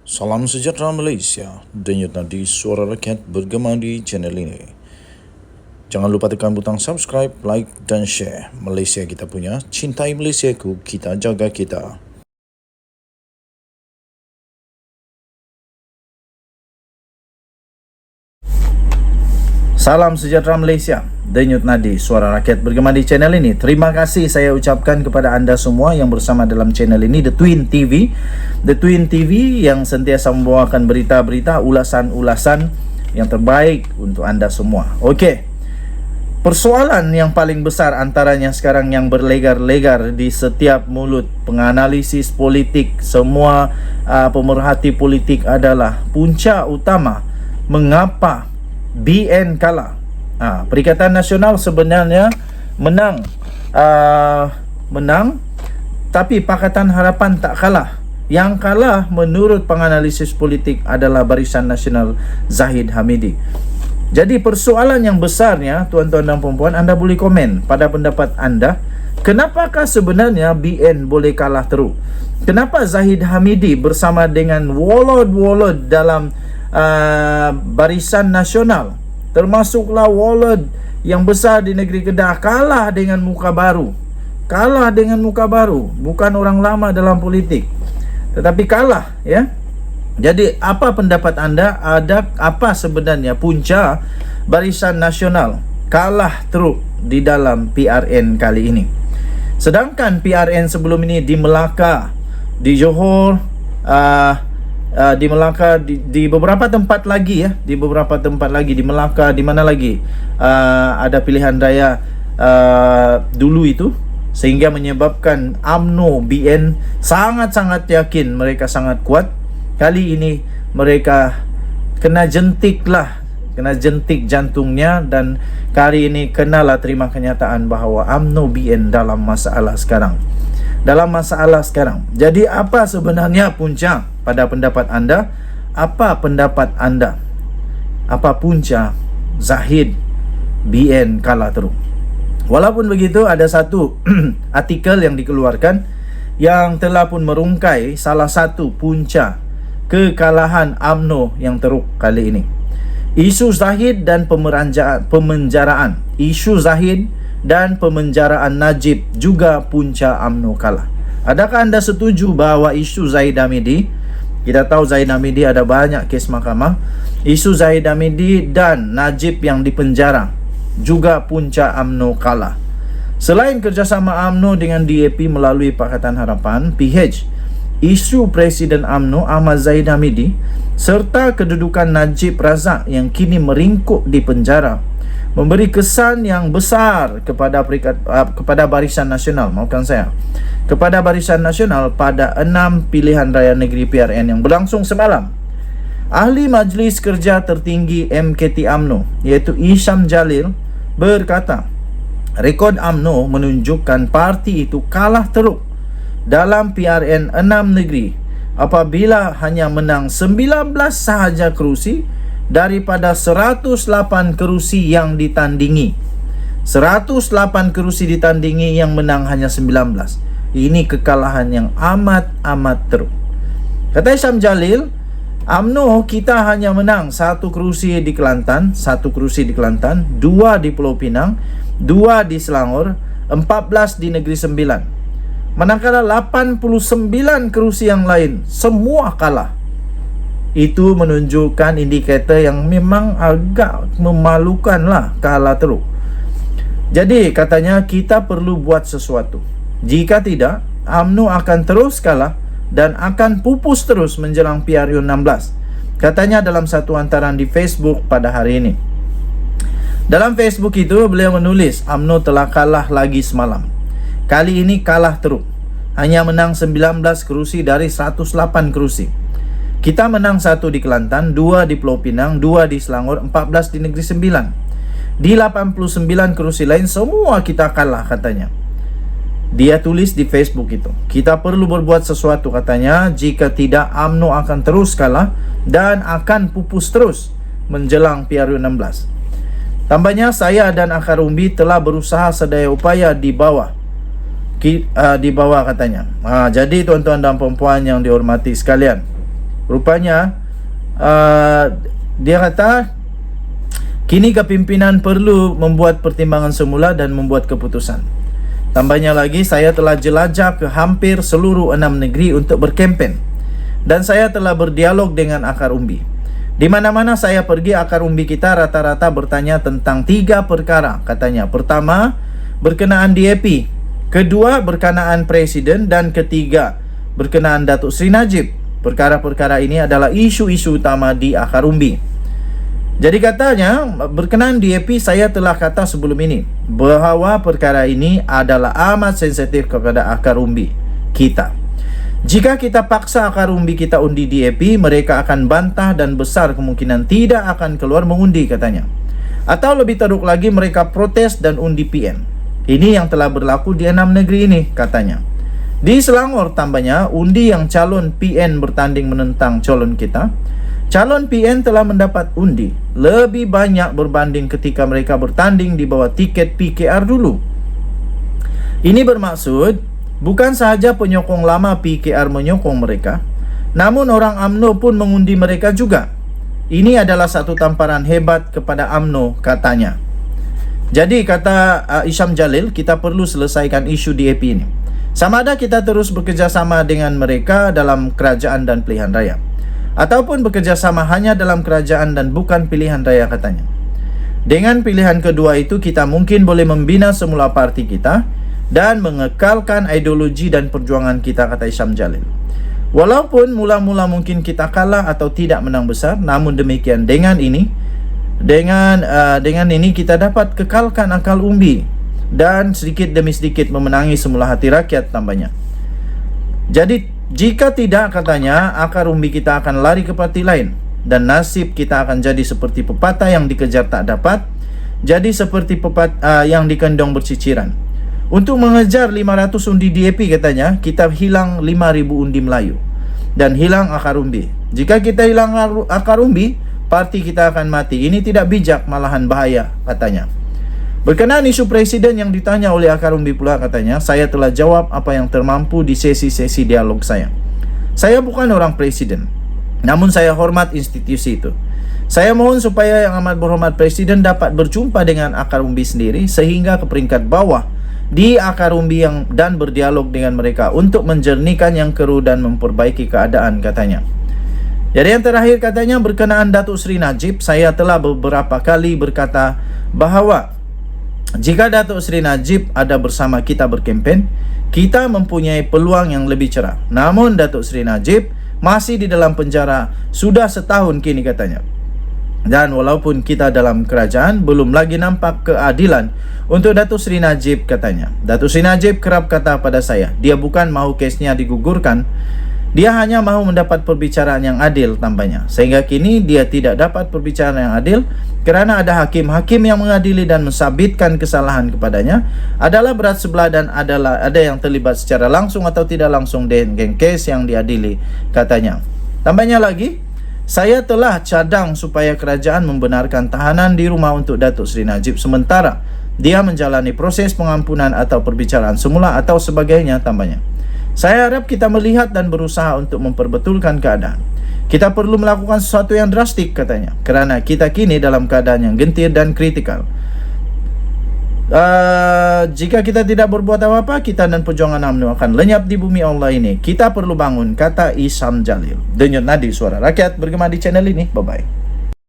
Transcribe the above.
Salam sejahtera Malaysia, denyut nadi suara rakyat bergema di channel ini. Jangan lupa tekan butang subscribe, like dan share. Malaysia kita punya, cintai Malaysiaku, kita jaga kita. Salam sejahtera Malaysia, denyut nadi suara rakyat bergema di channel ini. Terima kasih saya ucapkan kepada anda semua yang bersama dalam channel ini, The Twin TV. The Twin TV yang sentiasa membawakan berita-berita, ulasan-ulasan yang terbaik untuk anda semua. Okey, persoalan yang paling besar antaranya sekarang yang berlegar-legar di setiap mulut penganalisis politik, semua pemerhati politik adalah punca utama mengapa BN kalah. Perikatan Nasional sebenarnya menang, tapi Pakatan Harapan tak kalah. Yang kalah menurut penganalisis politik adalah Barisan Nasional Zahid Hamidi. Jadi persoalan yang besarnya, tuan-tuan dan puan-puan, anda boleh komen pada pendapat anda, kenapakah sebenarnya BN boleh kalah teruk? Kenapa Zahid Hamidi bersama dengan wolod-wolod dalam Barisan Nasional, termasuklah wolod yang besar di negeri Kedah, kalah dengan muka baru? Kalah dengan muka baru, bukan orang lama dalam politik, tetapi kalah, ya. Jadi apa pendapat anda? Ada apa sebenarnya punca Barisan Nasional kalah teruk di dalam PRN kali ini? Sedangkan PRN sebelum ini di Melaka, di Johor, di Melaka, di beberapa tempat lagi, ya, di beberapa tempat lagi, di Melaka, di mana lagi ada pilihan raya dulu itu, sehingga menyebabkan UMNO BN sangat-sangat yakin mereka sangat kuat. Kali ini mereka kena jentik jantungnya, dan kali ini kenalah terima kenyataan bahawa UMNO BN dalam masalah sekarang. Jadi apa sebenarnya punca pada pendapat anda? Apa pendapat anda? Apa punca Zahid BN kalah teruk? Walaupun begitu, ada satu artikel yang dikeluarkan yang telah pun merungkai salah satu punca kekalahan UMNO yang teruk kali ini. Isu Zahid dan pemenjaraan. Isu Zahid dan pemenjaraan Najib juga punca UMNO kalah. Adakah anda setuju bahawa isu Zahid Hamidi, kita tahu Zahid Hamidi ada banyak kes mahkamah, isu Zahid Hamidi dan Najib yang dipenjara juga punca UMNO kalah? Selain kerjasama UMNO dengan DAP melalui Pakatan Harapan PH, isu Presiden UMNO Ahmad Zahid Hamidi serta kedudukan Najib Razak yang kini meringkuk di penjara memberi kesan yang besar kepada Barisan Nasional, kepada Barisan Nasional pada 6 pilihan raya negeri PRN yang berlangsung semalam. Ahli Majlis Kerja Tertinggi MKT UMNO iaitu Isham Jalil berkata, rekod UMNO menunjukkan parti itu kalah teruk dalam PRN 6 negeri apabila hanya menang 19 sahaja kerusi daripada 108 kerusi yang ditandingi. 108 kerusi ditandingi, yang menang hanya 19. Ini kekalahan yang amat teruk. Kata Isham Jalil, UMNO kita hanya menang 1 kerusi di Kelantan, 2 di Pulau Pinang, 2 di Selangor, 14 di Negeri Sembilan. Manakala 89 kerusi yang lain semua kalah. Itu menunjukkan indikator yang memang agak memalukan lah, kalah teruk. Jadi katanya kita perlu buat sesuatu. Jika tidak, UMNO akan terus kalah dan akan pupus terus menjelang PRU 16. Katanya dalam satu hantaran di Facebook pada hari ini. Dalam Facebook itu beliau menulis, UMNO telah kalah lagi semalam. Kali ini kalah teruk. Hanya menang 19 kerusi dari 108 kerusi. Kita menang 1 di Kelantan, 2 di Pulau Pinang, 2 di Selangor, 14 di Negeri Sembilan. Di 89 kerusi lain semua kita kalah, katanya. Dia tulis di Facebook itu. Kita perlu berbuat sesuatu, katanya. Jika tidak, UMNO akan terus kalah dan akan pupus terus menjelang PRU 16. Tambahnya, saya dan Akar Umbi telah berusaha sedaya upaya di bawah katanya. Jadi tuan-tuan dan puan-puan yang dihormati sekalian, Rupanya dia kata kini kepimpinan perlu membuat pertimbangan semula dan membuat keputusan. Tambahnya lagi, saya telah jelajah ke hampir seluruh 6 negeri untuk berkempen, dan saya telah berdialog dengan akar umbi. Di mana-mana saya pergi, akar umbi kita rata-rata bertanya tentang 3 perkara, katanya. Pertama, berkenaan DAP. Kedua, berkenaan Presiden. Dan ketiga, berkenaan Datuk Seri Najib. Perkara-perkara ini adalah isu-isu utama di akar umbi. Jadi katanya, berkenaan DAP, saya telah kata sebelum ini bahawa perkara ini adalah amat sensitif kepada akar umbi kita. Jika kita paksa akar umbi kita undi DAP, mereka akan bantah dan besar kemungkinan tidak akan keluar mengundi, katanya. Atau lebih teruk lagi, mereka protes dan undi PN. Ini yang telah berlaku di 6 negeri ini, katanya. Di Selangor, tambahnya, undi yang calon PN bertanding menentang calon kita. Calon PN telah mendapat undi lebih banyak berbanding ketika mereka bertanding di bawah tiket PKR dulu. Ini bermaksud bukan sahaja penyokong lama PKR menyokong mereka, namun orang UMNO pun mengundi mereka juga. Ini adalah satu tamparan hebat kepada UMNO, katanya. Jadi kata Isham Jalil, kita perlu selesaikan isu DAP ini. Sama ada kita terus bekerjasama dengan mereka dalam kerajaan dan pilihan raya, ataupun bekerjasama hanya dalam kerajaan dan bukan pilihan raya, katanya. Dengan pilihan kedua itu, kita mungkin boleh membina semula parti kita dan mengekalkan ideologi dan perjuangan kita, kata Isham Jalil. Walaupun mula-mula mungkin kita kalah atau tidak menang besar, namun demikian dengan ini kita dapat kekalkan akal umbi dan sedikit demi sedikit memenangi semula hati rakyat, tambahnya. Jadi jika tidak, katanya, akar umbi kita akan lari ke parti lain dan nasib kita akan jadi seperti pepatah yang dikejar tak dapat, jadi seperti pepatah yang dikendong berciciran. Untuk mengejar 500 undi DAP, katanya, kita hilang 5.000 undi Melayu dan hilang akar umbi. Jika kita hilang akar umbi, parti kita akan mati. Ini tidak bijak, malahan bahaya, katanya. Berkenaan isu Presiden yang ditanya oleh akar umbi pula, katanya, saya telah jawab apa yang termampu di sesi-sesi dialog saya. Saya bukan orang Presiden, namun saya hormat institusi itu. Saya mohon supaya yang amat berhormat Presiden dapat berjumpa dengan akar umbi sendiri sehingga ke peringkat bawah di akar umbi dan berdialog dengan mereka untuk menjernihkan yang keruh dan memperbaiki keadaan, katanya. Jadi yang terakhir, katanya, berkenaan Datuk Seri Najib, saya telah beberapa kali berkata bahawa jika Datuk Seri Najib ada bersama kita berkempen, kita mempunyai peluang yang lebih cerah. Namun Datuk Seri Najib masih di dalam penjara sudah setahun kini, katanya. Dan walaupun kita dalam kerajaan, belum lagi nampak keadilan untuk Datuk Seri Najib, katanya. Datuk Seri Najib kerap kata pada saya, dia bukan mahu kesnya digugurkan, dia hanya mahu mendapat perbicaraan yang adil, tambahnya. Sehingga kini dia tidak dapat perbicaraan yang adil kerana ada hakim-hakim yang mengadili dan mensabitkan kesalahan kepadanya adalah berat sebelah dan ada yang terlibat secara langsung atau tidak langsung dengan kes yang diadili, katanya. Tambahnya lagi, saya telah cadang supaya kerajaan membenarkan tahanan di rumah untuk Datuk Seri Najib sementara dia menjalani proses pengampunan atau perbicaraan semula atau sebagainya, tambahnya. Saya harap kita melihat dan berusaha untuk memperbetulkan keadaan. Kita perlu melakukan sesuatu yang drastik, katanya, kerana kita kini dalam keadaan yang gentir dan kritikal. Jika kita tidak berbuat apa-apa, kita dan perjuangan UMNO akan lenyap di bumi Allah ini. Kita perlu bangun, kata Isham Jalil. Denyut nadi suara rakyat bergema di channel ini. Bye-bye.